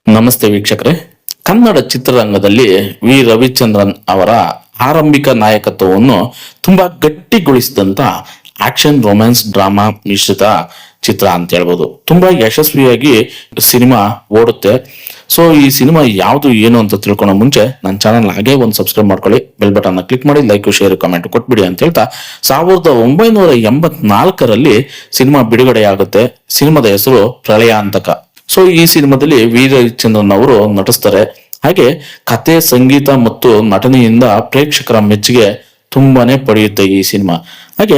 ನಮಸ್ತೆ ವೀಕ್ಷಕರೇ. ಕನ್ನಡ ಚಿತ್ರರಂಗದಲ್ಲಿ ವಿ ರವಿಚಂದ್ರನ್ ಅವರ ಆರಂಭಿಕ ನಾಯಕತ್ವವನ್ನು ತುಂಬಾ ಗಟ್ಟಿಗೊಳಿಸಿದಂತ ಆಕ್ಷನ್ ರೊಮ್ಯಾನ್ಸ್ ಡ್ರಾಮಾ ಮಿಶ್ರಿತ ಚಿತ್ರ ಅಂತ ಹೇಳ್ಬೋದು. ತುಂಬಾ ಯಶಸ್ವಿಯಾಗಿ ಸಿನಿಮಾ ಓಡುತ್ತೆ. ಸೊ ಈ ಸಿನಿಮಾ ಯಾವುದು ಏನು ಅಂತ ತಿಳ್ಕೊಳ್ಳೋ ಮುಂಚೆ ನನ್ನ ಚಾನಲ್ ಹಾಗೆ ಒಂದು ಸಬ್ಸ್ಕ್ರೈಬ್ ಮಾಡ್ಕೊಳ್ಳಿ, ಬೆಲ್ ಬಟನ್ ಕ್ಲಿಕ್ ಮಾಡಿ, ಲೈಕ್ ಶೇರ್ ಕಮೆಂಟ್ ಕೊಟ್ಬಿಡಿ ಅಂತ ಹೇಳ್ತಾ 1984ರಲ್ಲಿ ಸಿನಿಮಾ ಬಿಡುಗಡೆಯಾಗುತ್ತೆ. ಸಿನಿಮಾದ ಹೆಸರು ಪ್ರಳಯಾಂತಕ. ಸೊ ಈ ಸಿನಿಮಾದಲ್ಲಿ ವಿ ರವಿಚಂದ್ರನ್ ಅವರು ನಟಿಸ್ತಾರೆ. ಹಾಗೆ ಕತೆ, ಸಂಗೀತ ಮತ್ತು ನಟನೆಯಿಂದ ಪ್ರೇಕ್ಷಕರ ಮೆಚ್ಚುಗೆ ತುಂಬಾನೇ ಪಡೆಯುತ್ತೆ ಈ ಸಿನಿಮಾ. ಹಾಗೆ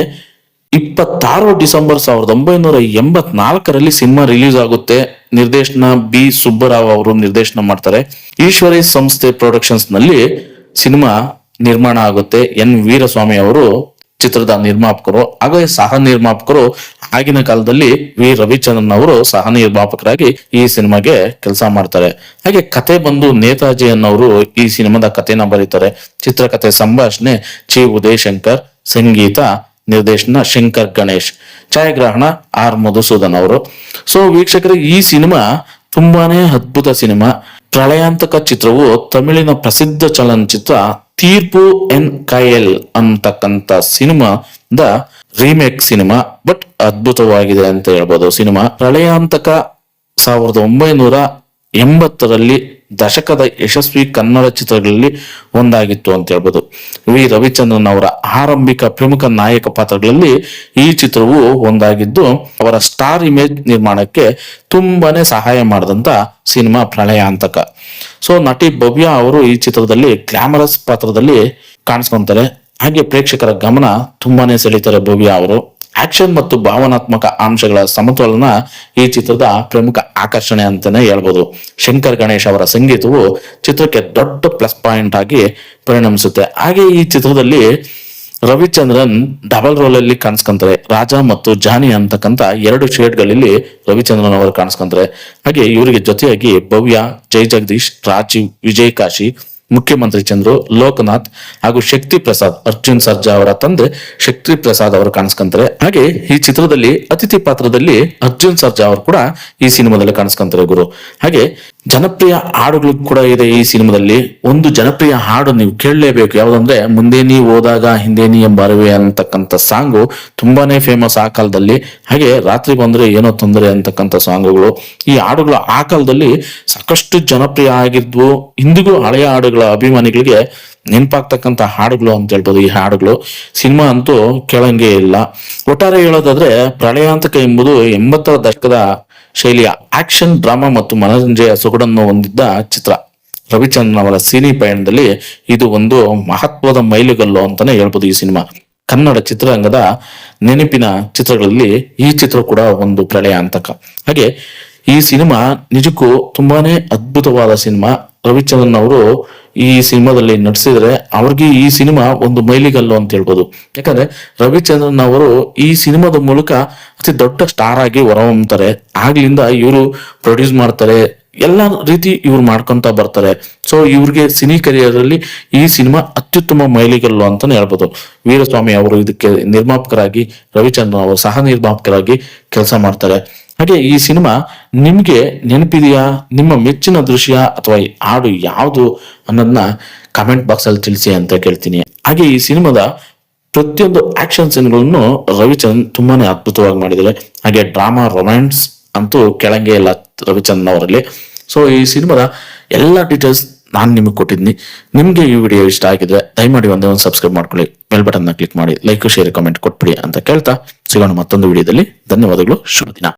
26 ಡಿಸೆಂಬರ್ 1984ರಲ್ಲಿ ಸಿನಿಮಾ ರಿಲೀಸ್ ಆಗುತ್ತೆ. ನಿರ್ದೇಶನ ಬಿ ಸುಬ್ಬರಾವ್ ಅವರು ನಿರ್ದೇಶನ ಮಾಡ್ತಾರೆ. ಈಶ್ವರಿ ಸಂಸ್ಥೆ ಪ್ರೊಡಕ್ಷನ್ಸ್ ನಲ್ಲಿ ಸಿನಿಮಾ ನಿರ್ಮಾಣ ಆಗುತ್ತೆ. ಎನ್ ವೀರಸ್ವಾಮಿ ಅವರು ಚಿತ್ರದ ನಿರ್ಮಾಪಕರು. ಹಾಗೆ ಸಹ ನಿರ್ಮಾಪಕರು ಆಗಿನ ಕಾಲದಲ್ಲಿ ವಿ ರವಿಚಂದ್ರನ್ ಅವರು ಸಹ ನಿರ್ಮಾಪಕರಾಗಿ ಈ ಸಿನಿಮಾಗೆ ಕೆಲಸ ಮಾಡ್ತಾರೆ. ಹಾಗೆ ಕತೆ ಬಂದು ನೇತಾಜಿ ಅನ್ನೋರು ಈ ಸಿನಿಮಾದ ಕಥೆನ ಬರೀತಾರೆ. ಚಿತ್ರಕಥೆ ಸಂಭಾಷಣೆ ಚಿ ಉದಯಶಂಕರ್, ಸಂಗೀತ ನಿರ್ದೇಶನ ಶಂಕರ್ ಗಣೇಶ್, ಛಾಯಾಗ್ರಹಣ ಆರ್ ಮಧುಸೂದನ್ ಅವರು. ಸೊ ವೀಕ್ಷಕರೇ, ಈ ಸಿನಿಮಾ ತುಂಬಾನೇ ಅದ್ಭುತ ಸಿನಿಮಾ. ಪ್ರಳಯಾಂತಕ ಚಿತ್ರವು ತಮಿಳಿನ ಪ್ರಸಿದ್ಧ ಚಲನಚಿತ್ರ ತೀರ್ಪು ಎನ್ ಕೈಯಲ್ ಅಂತಕ್ಕಂಥ ಸಿನಿಮಾದ ರೀಮೇಕ್ ಸಿನಿಮಾ. ಬಟ್ ಅದ್ಭುತವಾಗಿದೆ ಅಂತ ಹೇಳ್ಬೋದು ಸಿನಿಮಾ. ಪ್ರಳಯಾಂತಕ 1980ರಲ್ಲಿ ದಶಕದ ಯಶಸ್ವಿ ಕನ್ನಡ ಚಿತ್ರಗಳಲ್ಲಿ ಒಂದಾಗಿತ್ತು ಅಂತ ಹೇಳ್ಬೋದು. ವಿ ರವಿಚಂದ್ರನ್ ಅವರ ಆರಂಭಿಕ ಪ್ರಮುಖ ನಾಯಕ ಪಾತ್ರಗಳಲ್ಲಿ ಈ ಚಿತ್ರವು ಒಂದಾಗಿದ್ದು, ಅವರ ಸ್ಟಾರ್ ಇಮೇಜ್ ನಿರ್ಮಾಣಕ್ಕೆ ತುಂಬಾನೇ ಸಹಾಯ ಮಾಡಿದಂತ ಸಿನಿಮಾ ಪ್ರಳಯಾಂತಕ. ಸೊ ನಟಿ ಭವ್ಯ ಅವರು ಈ ಚಿತ್ರದಲ್ಲಿ ಗ್ಲಾಮರಸ್ ಪಾತ್ರದಲ್ಲಿ ಕಾಣಿಸ್ಕೊಂತಾರೆ. ಹಾಗೆ ಪ್ರೇಕ್ಷಕರ ಗಮನ ತುಂಬಾನೇ ಸೆಳೀತಾರೆ ಭವ್ಯ ಅವರು. ಆಕ್ಷನ್ ಮತ್ತು ಭಾವನಾತ್ಮಕ ಅಂಶಗಳ ಸಮತೋಲನ ಈ ಚಿತ್ರದ ಪ್ರಮುಖ ಆಕರ್ಷಣೆ ಅಂತಾನೆ ಹೇಳ್ಬೋದು. ಶಂಕರ್ ಗಣೇಶ್ ಅವರ ಸಂಗೀತವು ಚಿತ್ರಕ್ಕೆ ದೊಡ್ಡ ಪ್ಲಸ್ ಪಾಯಿಂಟ್ ಆಗಿ ಪರಿಣಮಿಸುತ್ತೆ. ಹಾಗೆ ಈ ಚಿತ್ರದಲ್ಲಿ ರವಿಚಂದ್ರನ್ ಡಬಲ್ ರೋಲ್ ಅಲ್ಲಿ ಕಾಣಿಸ್ಕೊಂತಾರೆ. ರಾಜ ಮತ್ತು ಜಾನಿ ಅಂತಕ್ಕಂಥ 2 ಶೇಡ್ಗಳಲ್ಲಿ ರವಿಚಂದ್ರನ್ ಅವರು ಕಾಣಿಸ್ಕೊಂತಾರೆ. ಹಾಗೆ ಇವರಿಗೆ ಜೊತೆಯಾಗಿ ಭವ್ಯ, ಜೈ ಜಗದೀಶ್, ರಾಜೀವ್, ವಿಜಯ್ ಕಾಶಿ, ಮುಖ್ಯಮಂತ್ರಿ ಚಂದ್ರು, ಲೋಕನಾಥ್ ಹಾಗೂ ಶಕ್ತಿ ಪ್ರಸಾದ್, ಅರ್ಜುನ್ ಸರ್ಜಾ ಅವರ ತಂದೆ ಶಕ್ತಿ ಪ್ರಸಾದ್ ಅವರು ಕಾಣಿಸ್ಕೊಂತಾರೆ. ಹಾಗೆ ಈ ಚಿತ್ರದಲ್ಲಿ ಅತಿಥಿ ಪಾತ್ರದಲ್ಲಿ ಅರ್ಜುನ್ ಸರ್ಜಾ ಅವರು ಕೂಡ ಈ ಸಿನಿಮಾದಲ್ಲಿ ಕಾಣಿಸ್ಕೊಂತಾರೆ ಗುರು. ಹಾಗೆ ಜನಪ್ರಿಯ ಹಾಡುಗಳು ಕೂಡ ಇದೆ ಈ ಸಿನಿಮಾದಲ್ಲಿ. ಒಂದು ಜನಪ್ರಿಯ ಹಾಡು ನೀವು ಕೇಳಲೇಬೇಕು, ಯಾವ್ದಂದ್ರೆ ಮುಂದೆ ನೀ ಹೋದಾಗ ಹಿಂದೆ ನೀ ಎಂಬಾರುವೆ ಅಂತಕ್ಕಂಥ ಸಾಂಗು ತುಂಬಾನೇ ಫೇಮಸ್ ಆ ಕಾಲದಲ್ಲಿ. ಹಾಗೆ ರಾತ್ರಿ ಬಂದ್ರೆ ಏನೋ ತೊಂದರೆ ಅಂತಕ್ಕಂಥ ಸಾಂಗುಗಳು, ಈ ಹಾಡುಗಳು ಆ ಕಾಲದಲ್ಲಿ ಸಾಕಷ್ಟು ಜನಪ್ರಿಯ ಆಗಿದ್ವು. ಇಂದಿಗೂ ಹಳೆಯ ಹಾಡುಗಳ ಅಭಿಮಾನಿಗಳಿಗೆ ನೆನಪಾಗ್ತಕ್ಕಂಥ ಹಾಡುಗಳು ಅಂತ ಹೇಳ್ಬೋದು ಈ ಹಾಡುಗಳು. ಸಿನಿಮಾ ಅಂತೂ ಕೇಳಂಗೆ ಇಲ್ಲ. ಒಟ್ಟಾರೆ ಹೇಳೋದಾದ್ರೆ ಪ್ರಳಯಾಂತಕ ಎಂಬುದು 80ರ ದಶಕದ ಶೈಲಿಯ ಆಕ್ಷನ್ ಡ್ರಾಮಾ ಮತ್ತು ಮನರಂಜನೆಯ ಸೊಗಡನ್ನು ಹೊಂದಿದ್ದ ಚಿತ್ರ. ರವಿಚಂದ್ರನ್ ಅವರ ಸಿನಿ ಪಯಣದಲ್ಲಿ ಇದು ಒಂದು ಮಹತ್ವದ ಮೈಲುಗಲ್ಲು ಅಂತಾನೆ ಹೇಳ್ಬೋದು ಈ ಸಿನಿಮಾ. ಕನ್ನಡ ಚಿತ್ರರಂಗದ ನೆನಪಿನ ಚಿತ್ರಗಳಲ್ಲಿ ಈ ಚಿತ್ರ ಕೂಡ ಒಂದು ಪ್ರಳಯಾಂತಕ. ಹಾಗೆ ಈ ಸಿನಿಮಾ ನಿಜಕ್ಕೂ ತುಂಬಾನೇ ಅದ್ಭುತವಾದ ಸಿನಿಮಾ. ರವಿಚಂದ್ರನ್ ಅವರು ಈ ಸಿನಿಮಾದಲ್ಲಿ ನಟಿಸಿದ್ರೆ ಅವ್ರಿಗೆ ಈ ಸಿನಿಮಾ ಒಂದು ಮೈಲಿಗಲ್ಲು ಅಂತ ಹೇಳ್ಬೋದು. ಯಾಕಂದ್ರೆ ರವಿಚಂದ್ರನ್ ಅವರು ಈ ಸಿನಿಮಾದ ಮೂಲಕ ಅತಿ ದೊಡ್ಡ ಸ್ಟಾರ್ ಆಗಿ ಹೊರಹೊಮ್ಮತಾರೆ. ಆಗ್ಲಿಂದ ಇವರು ಪ್ರೊಡ್ಯೂಸ್ ಮಾಡ್ತಾರೆ, ಎಲ್ಲ ರೀತಿ ಇವ್ರು ಮಾಡ್ಕೊಂತ ಬರ್ತಾರೆ. ಸೊ ಇವ್ರಿಗೆ ಸಿನಿ ಕರಿಯರ್ ಅಲ್ಲಿ ಈ ಸಿನಿಮಾ ಅತ್ಯುತ್ತಮ ಮೈಲಿಗಲ್ಲು ಅಂತಾನೆ ಹೇಳ್ಬೋದು. ವೀರಸ್ವಾಮಿ ಅವರು ಇದಕ್ಕೆ ನಿರ್ಮಾಪಕರಾಗಿ, ರವಿಚಂದ್ರನ್ ಅವರು ಸಹ ನಿರ್ಮಾಪಕರಾಗಿ ಕೆಲಸ ಮಾಡ್ತಾರೆ. ಹಾಗೆ ಈ ಸಿನಿಮಾ ನಿಮ್ಗೆ ನೆನಪಿದೆಯಾ? ನಿಮ್ಮ ಮೆಚ್ಚಿನ ದೃಶ್ಯ ಅಥವಾ ಹಾಡು ಯಾವುದು ಅನ್ನೋದನ್ನ ಕಮೆಂಟ್ ಬಾಕ್ಸ್ ಅಲ್ಲಿ ತಿಳಿಸಿ ಅಂತ ಕೇಳ್ತೀನಿ. ಹಾಗೆ ಈ ಸಿನಿಮಾದ ಪ್ರತಿಯೊಂದು ಆಕ್ಷನ್ ಸೀನ್ಗಳನ್ನು ರವಿಚಂದ್ರನ್ ತುಂಬಾನೇ ಅದ್ಭುತವಾಗಿ ಮಾಡಿದ್ದಾರೆ. ಹಾಗೆ ಡ್ರಾಮಾ, ರೊಮ್ಯಾನ್ಸ್ ಅಂತೂ ಕೆಳಂಗೆ ಇಲ್ಲ ರವಿಚಂದ್ರನ್ ಅವರಲ್ಲಿ. ಸೊ ಈ ಸಿನಿಮಾದ ಎಲ್ಲ ಡೀಟೇಲ್ಸ್ ನಾನು ನಿಮಗೆ ಕೊಟ್ಟಿದ್ದೀನಿ. ನಿಮ್ಗೆ ಈ ವಿಡಿಯೋ ಇಷ್ಟ ಆಗಿದ್ರೆ ದಯಮಾಡಿ ಒಂದೇ ಒಂದು ಸಬ್ಸ್ಕ್ರೈಬ್ ಮಾಡ್ಕೊಳ್ಳಿ, ಬೆಲ್ ಬಟನ್ ಕ್ಲಿಕ್ ಮಾಡಿ, ಲೈಕ್ ಶೇರ್ ಕಮೆಂಟ್ ಕೊಟ್ಬಿಡಿ ಅಂತ ಕೇಳ್ತಾ ಸಿಗೋಣ ಮತ್ತೊಂದು ವಿಡಿಯೋದಲ್ಲಿ. ಧನ್ಯವಾದಗಳು. ಶುಭ ದಿನ.